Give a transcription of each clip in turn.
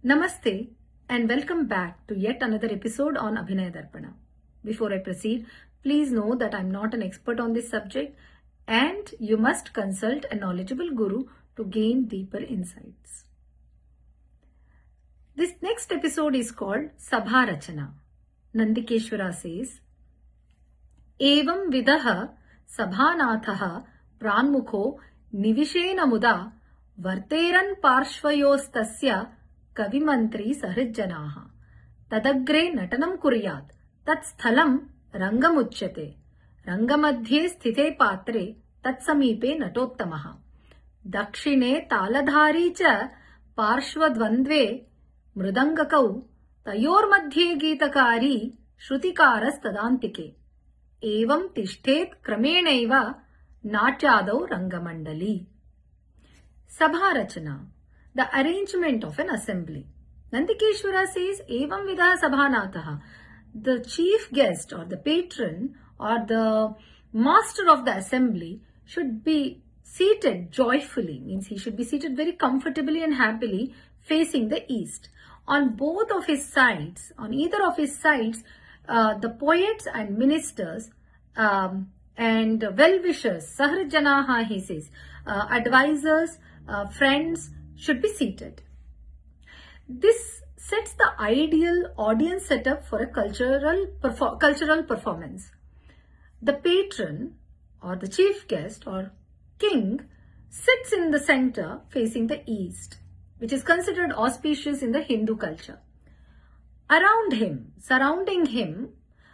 Namaste and welcome back to yet another episode on Abhinayadarpana. Before I proceed, please know that I am not an expert on this subject and you must consult a knowledgeable guru to gain deeper insights. This next episode is called Sabhaarachana. Nandikeshwara says, Evam vidaha sabhanathaha pranmukho nivishena muda varteran parshvayostasya Kavimantri Sahrijjanaha Tadagre Natanam Kuryat Tat Sthalam Rangamuchyate Rangamadhye Sthite Patre Tat Samipe Natottamaha Dakshine Taladhari Cha Parshvadvandve Mridangakau Tayor Madhye Geetakari Shrutikaras Tadantike Evam Tishthet Kramenaiva Natyadau Rangamandali Sabhaarachana, the arrangement of an assembly. Nandikeshwara says, Evam vidaha sabhanataha. The chief guest or the patron or the master of the assembly should be seated joyfully, means he should be seated very comfortably and happily facing the east. On both of his sides, on either of his sides, the poets and ministers and well-wishers, Sahrijjanaha he says, advisors, friends, should be seated. This sets the ideal audience setup for a cultural performance. The patron or the chief guest or king sits in the center facing the east, which is considered auspicious in the Hindu culture. Around him, surrounding him,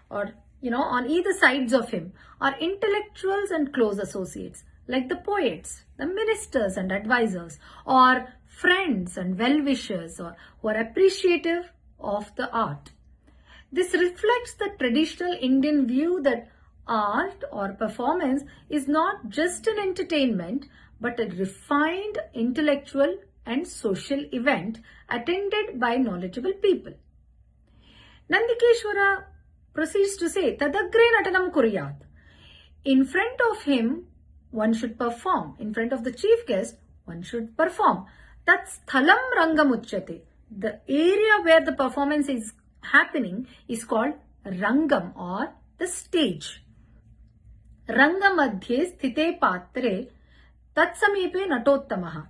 or on either sides of him are intellectuals and close associates like the poets, the ministers and advisors, or friends and well-wishers or who are appreciative of the art. This reflects the traditional Indian view that art or performance is not just an entertainment but a refined intellectual and social event attended by knowledgeable people. Nandikeshwara proceeds to say, Tadagre Natanam Kuryat. In front of him, one should perform. In front of the chief guest, one should perform. Tat sthalam rangamuchyate. The area where the performance is happening is called rangam or the stage. Rangamadhye sthite patre tat samipe natottamaha.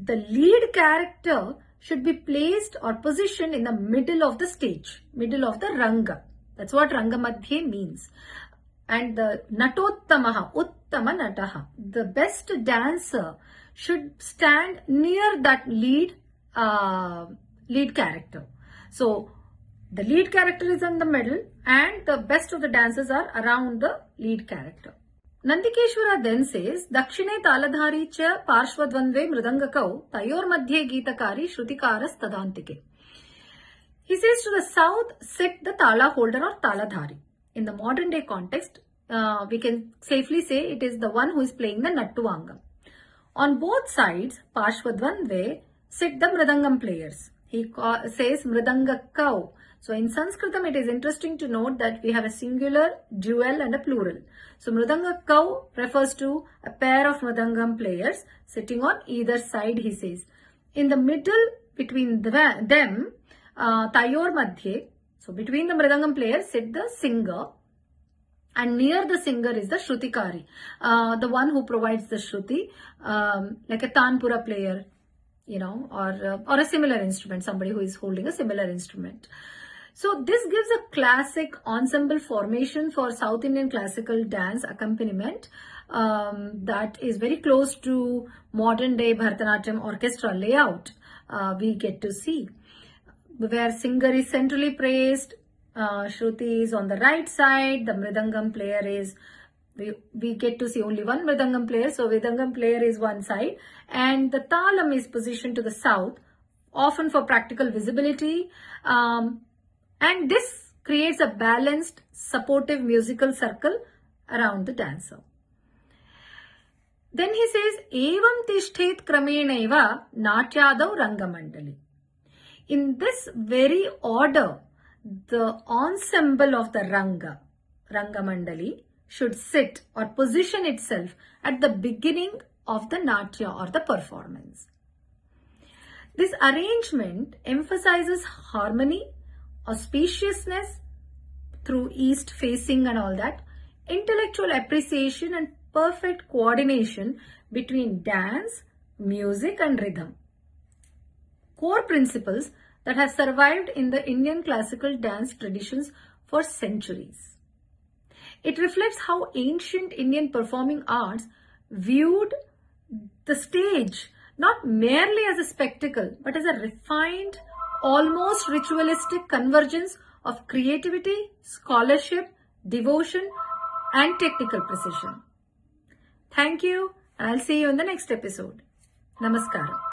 The lead character should be placed or positioned in the middle of the stage, middle of the ranga. That's what rangamadhye means. And the natottamaha, uttama nataha, the best dancer should stand near that lead character. So the lead character is in the middle and the best of the dancers are around the lead character. Nandikeshwara then says, Dakshine taladhari cha parshvadvandve mridangakau tayor madhye geetakari shrutikaras tadantike. He says to the south sit the tala holder or taladhari. In the modern day context, we can safely say it is the one who is playing the nattuvangam. On both sides, Parshvadvandve, sit the mridangam players. He says mridangakau. So in Sanskritam, it is interesting to note that we have a singular, dual and a plural. So mridangakau refers to a pair of mridangam players sitting on either side, he says. In the middle between them, tayor madhye, so between the mridangam players sit the singer, and near the singer is the shrutikari, the one who provides the shruti, like a tanpura player, or a similar instrument, somebody who is holding a similar instrument. So this gives a classic ensemble formation for South Indian classical dance accompaniment that is very close to modern day Bharatanatyam orchestra layout we get to see, where singer is centrally placed, Shruti is on the right side, the Mridangam player is, we get to see only one Mridangam player, so Mridangam player is one side and the Talam is positioned to the south, often for practical visibility, and this creates a balanced, supportive musical circle around the dancer. Then he says, Evam tishthet kramenaiva natyadav rangamandali. In this very order, the ensemble of the Rangamandali, should sit or position itself at the beginning of the natya or the performance. This arrangement emphasizes harmony, auspiciousness through east facing and all that, intellectual appreciation and perfect coordination between dance, music and rhythm. Core principles that have survived in the Indian classical dance traditions for centuries. It reflects how ancient Indian performing arts viewed the stage not merely as a spectacle, but as a refined, almost ritualistic convergence of creativity, scholarship, devotion, and technical precision. Thank you, and I'll see you in the next episode. Namaskaram.